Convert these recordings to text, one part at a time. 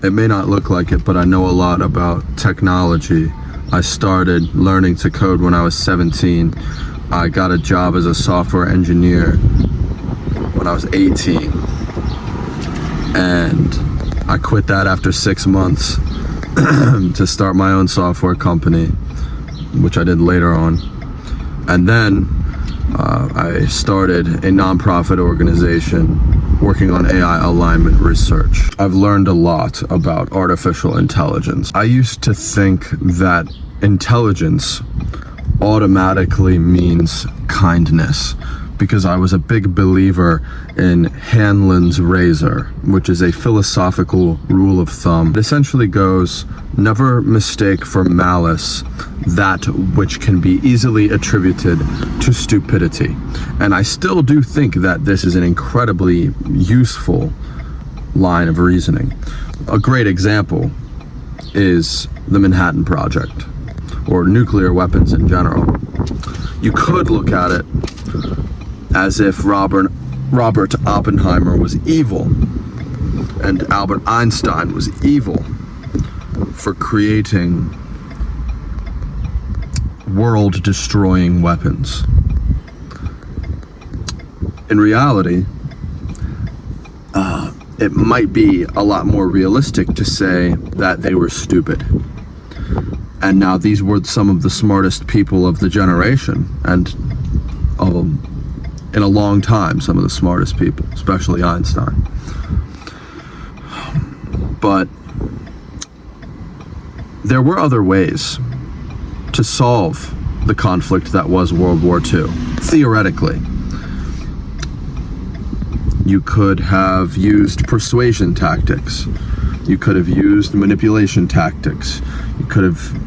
It may not look like it, but I know a lot about technology. I started learning to code when I was 17. I got a job as a software engineer when I was 18. And I quit that after 6 months to start my own software company, which I did later on. And then I started a nonprofit organization working on AI alignment research. I've learned a lot about artificial intelligence. I used to think that intelligence automatically means kindness, because I was a big believer in Hanlon's razor, which is a philosophical rule of thumb. It essentially goes, never mistake for malice that which can be easily attributed to stupidity. And I still do think that this is an incredibly useful line of reasoning. A great example is the Manhattan Project, or nuclear weapons in general. You could look at it as if Robert Oppenheimer was evil and Albert Einstein was evil for creating world-destroying weapons. In reality, it might be a lot more realistic to say that they were stupid. And now these were some of the smartest people of the generation, and in a long time, some of the smartest people, especially Einstein. But there were other ways to solve the conflict that was World War II, theoretically. You could have used persuasion tactics. You could have used manipulation tactics. You could have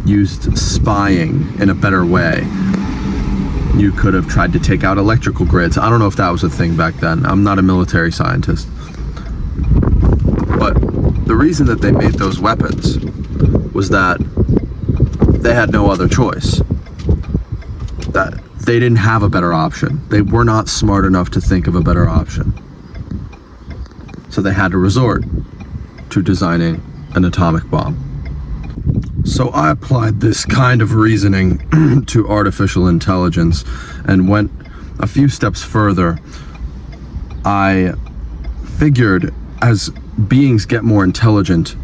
used spying in a better way. You could have tried to take out electrical grids. I don't know if that was a thing back then. I'm not a military scientist. But the reason that they made those weapons was that they had no other choice. That they didn't have a better option. They were not smart enough to think of a better option. So they had to resort to designing an atomic bomb. So I applied this kind of reasoning to artificial intelligence and went a few steps further. I figured as beings get more intelligent,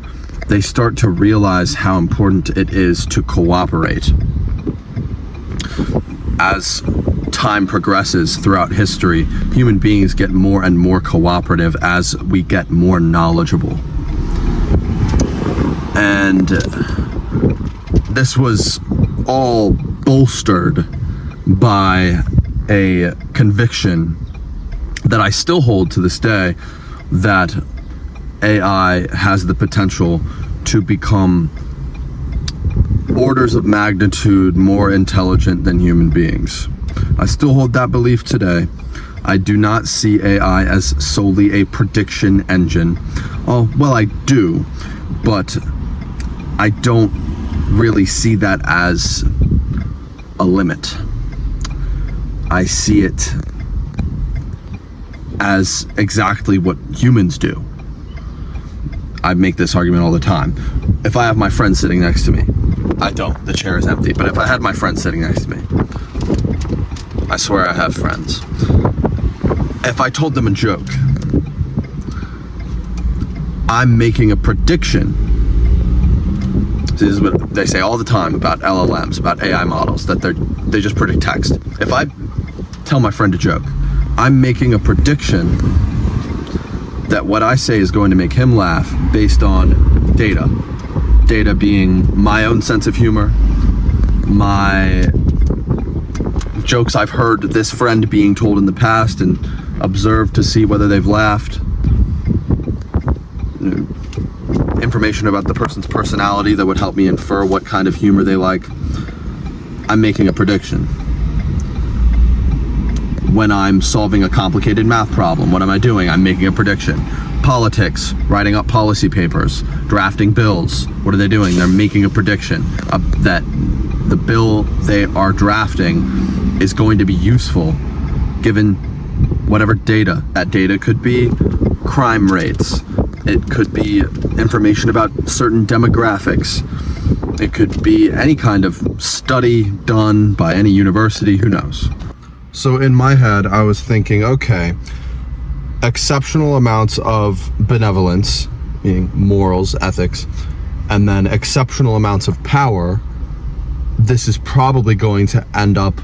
they start to realize how important it is to cooperate. As time progresses throughout history, human beings get more and more cooperative as we get more knowledgeable. And this was all bolstered by a conviction that I still hold to this day, that AI has the potential to become orders of magnitude more intelligent than human beings. I still hold that belief today. I do not see AI as solely a prediction engine. Oh, well, I do, but I don't really see that as a limit. I see it as exactly what humans do. I make this argument all the time. If I have my friend sitting next to me, I don't, the chair is empty, but if I had my friend sitting next to me, I swear I have friends. If I told them a joke, I'm making a prediction. This is what they say all the time about LLMs, about AI models, that they just predict text. If I tell my friend a joke, I'm making a prediction that what I say is going to make him laugh based on data. Data being my own sense of humor, my jokes I've heard this friend being told in the past and observed to see whether they've laughed. Information about the person's personality that would help me infer what kind of humor they like. I'm making a prediction. When I'm solving a complicated math problem, what am I doing? I'm making a prediction. Politics, writing up policy papers, drafting bills, what are they doing? They're making a prediction that the bill they are drafting is going to be useful given whatever data. That data could be crime rates. It could be information about certain demographics. It could be any kind of study done by any university, who knows. So in my head, I was thinking, okay, exceptional amounts of benevolence, meaning morals, ethics, and then exceptional amounts of power, this is probably going to end up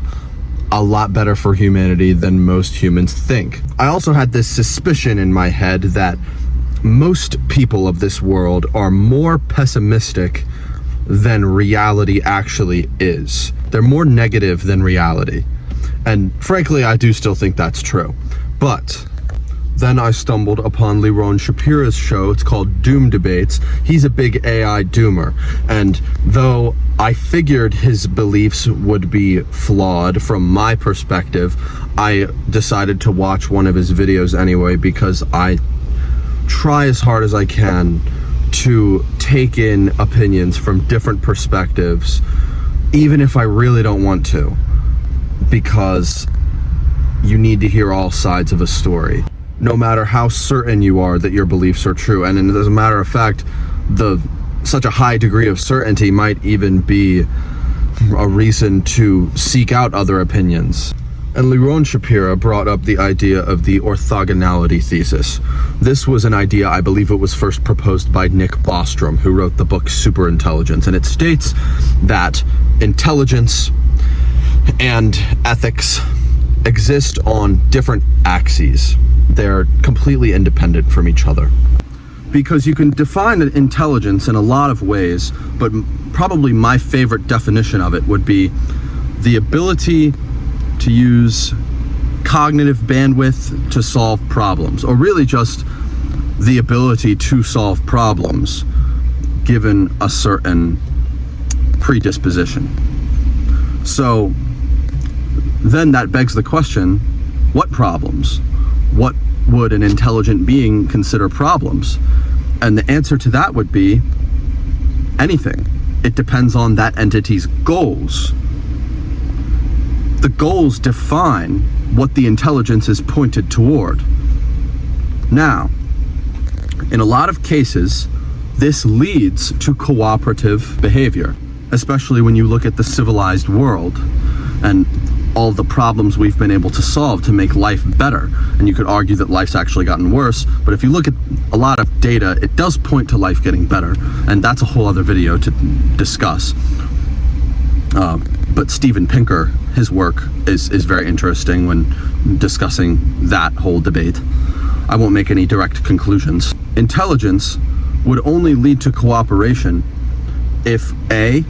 a lot better for humanity than most humans think. I also had this suspicion in my head that most people of this world are more pessimistic than reality actually is. They're more negative than reality. And frankly, I do still think that's true. But then I stumbled upon Liron Shapira's show. It's called Doom Debates. He's a big AI doomer. And though I figured his beliefs would be flawed from my perspective, I decided to watch one of his videos anyway because I try as hard as I can to take in opinions from different perspectives, even if I really don't want to, because you need to hear all sides of a story, no matter how certain you are that your beliefs are true. And as a matter of fact, such a high degree of certainty might even be a reason to seek out other opinions. And Liron Shapira brought up the idea of the orthogonality thesis. This was an idea, I believe it was first proposed by Nick Bostrom, who wrote the book Superintelligence. And it states that intelligence and ethics exist on different axes. They're completely independent from each other. Because you can define intelligence in a lot of ways, but probably my favorite definition of it would be the ability to use cognitive bandwidth to solve problems, or really just the ability to solve problems given a certain predisposition. So then that begs the question, what problems? What would an intelligent being consider problems? And the answer to that would be anything. It depends on that entity's goals. The goals define what the intelligence is pointed toward. Now, in a lot of cases, this leads to cooperative behavior, especially when you look at the civilized world and all the problems we've been able to solve to make life better. And you could argue that life's actually gotten worse, but if you look at a lot of data, it does point to life getting better. And that's a whole other video to discuss. But Steven Pinker, his work is very interesting when discussing that whole debate. I won't make any direct conclusions. Intelligence would only lead to cooperation if A,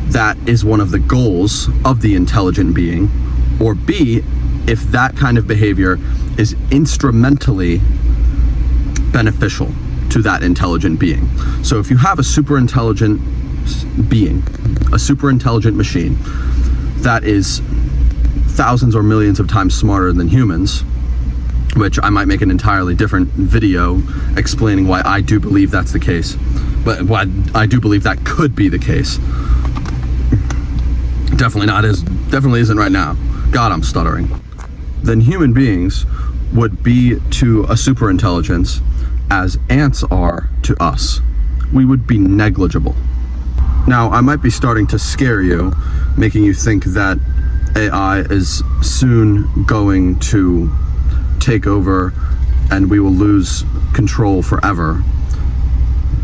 that is one of the goals of the intelligent being, or B, if that kind of behavior is instrumentally beneficial to that intelligent being. So if you have a super intelligent being, a super intelligent machine that is thousands or millions of times smarter than humans, which I might make an entirely different video explaining why I do believe that's the case, but why I do believe that could be the case. Definitely isn't right now. God, I'm stuttering. Then human beings would be to a super intelligence as ants are to us. We would be negligible. Now, I might be starting to scare you, making you think that AI is soon going to take over and we will lose control forever.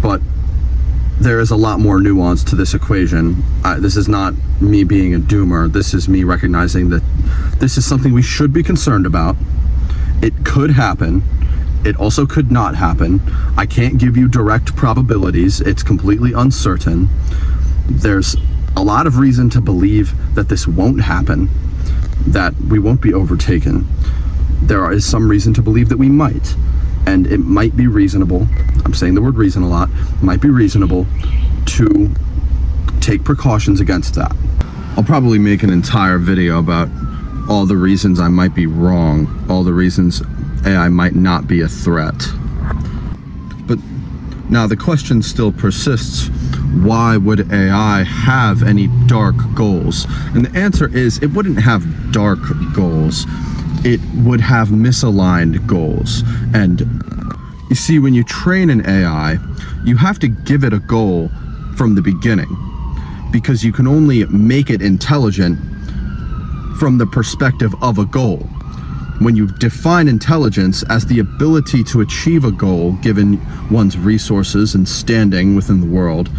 But there is a lot more nuance to this equation. This is not me being a doomer. This is me recognizing that this is something we should be concerned about. It could happen. It also could not happen. I can't give you direct probabilities. It's completely uncertain. There's a lot of reason to believe that this won't happen, that we won't be overtaken. There is some reason to believe that we might. And it might be reasonable, I'm saying the word reason a lot, might be reasonable to take precautions against that. I'll probably make an entire video about all the reasons I might be wrong, all the reasons AI might not be a threat. But now the question still persists, why would AI have any dark goals? And the answer is, it wouldn't have dark goals. It would have misaligned goals. And You see, when you train an AI, you have to give it a goal from the beginning, because you can only make it intelligent from the perspective of a goal. When you define intelligence as the ability to achieve a goal given one's resources and standing within the world,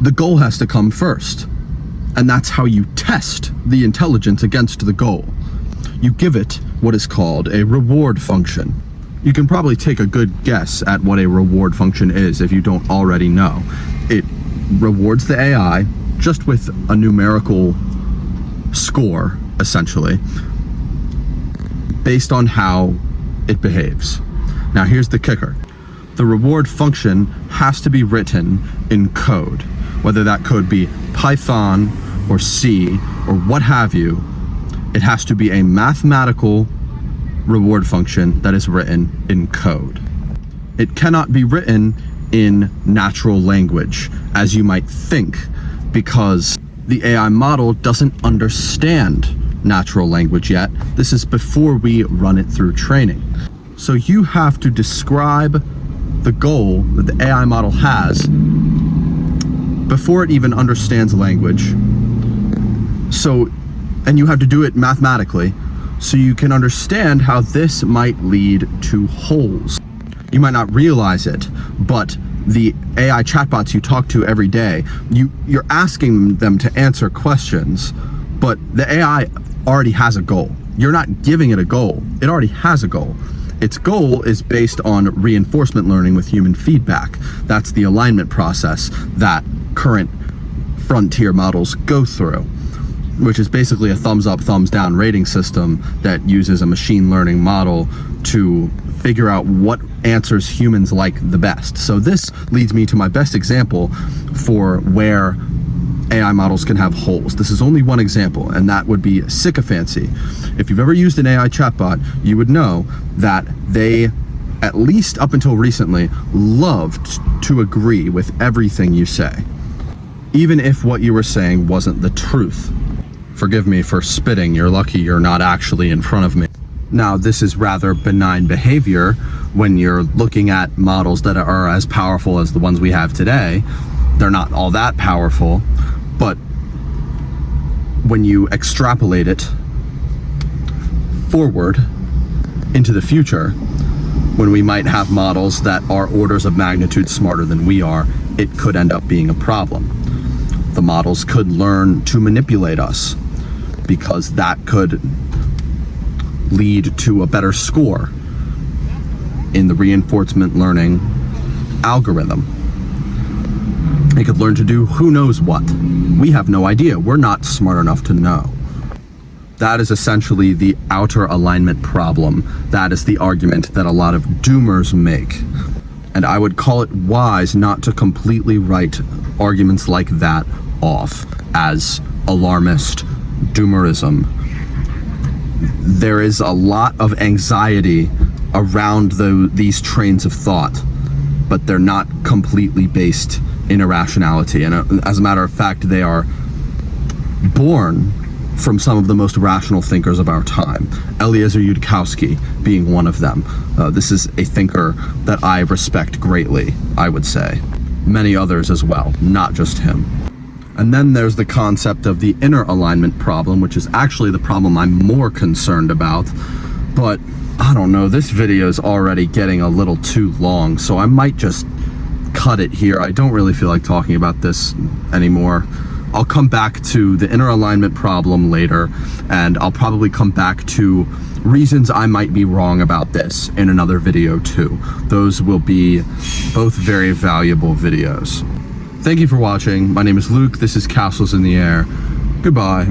the goal has to come first. And that's how you test the intelligence against the goal. You give it what is called a reward function. You can probably take a good guess at what a reward function is if you don't already know. It rewards the AI just with a numerical score, essentially, based on how it behaves. Now here's the kicker. The reward function has to be written in code, whether that code be Python or C or what have you. It has to be a mathematical reward function that is written in code. It cannot be written in natural language, as you might think, because the AI model doesn't understand natural language yet. This is before we run it through training. So you have to describe the goal that the AI model has before it even understands language. And you have to do it mathematically, so you can understand how this might lead to holes. You might not realize it, but the AI chatbots you talk to every day, you're asking them to answer questions, but the AI already has a goal. You're not giving it a goal. It already has a goal. Its goal is based on reinforcement learning with human feedback. That's the alignment process that current frontier models go through, which is basically a thumbs up, thumbs down rating system that uses a machine learning model to figure out what answers humans like the best. So this leads me to my best example for where AI models can have holes. This is only one example, and that would be sycophancy. If you've ever used an AI chatbot, you would know that they, at least up until recently, loved to agree with everything you say, even if what you were saying wasn't the truth. Forgive me for spitting, you're lucky you're not actually in front of me. Now, this is rather benign behavior when you're looking at models that are as powerful as the ones we have today. They're not all that powerful, but when you extrapolate it forward into the future, when we might have models that are orders of magnitude smarter than we are, it could end up being a problem. The models could learn to manipulate us, because that could lead to a better score in the reinforcement learning algorithm. It could learn to do who knows what. We have no idea. We're not smart enough to know. That is essentially the outer alignment problem. That is the argument that a lot of doomers make. And I would call it wise not to completely write arguments like that off as alarmist doomerism. There is a lot of anxiety around these trains of thought, but they're not completely based in irrationality. And as a matter of fact, they are born from some of the most rational thinkers of our time, Eliezer Yudkowsky being one of them. This is a thinker that I respect greatly, I would say. Many others as well, not just him. And then there's the concept of the inner alignment problem, which is actually the problem I'm more concerned about. But I don't know, this video is already getting a little too long, so I might just cut it here. I don't really feel like talking about this anymore. I'll come back to the inner alignment problem later, and I'll probably come back to reasons I might be wrong about this in another video too. Those will be both very valuable videos. Thank you for watching. My name is Luke. This is Castles in the Air. Goodbye.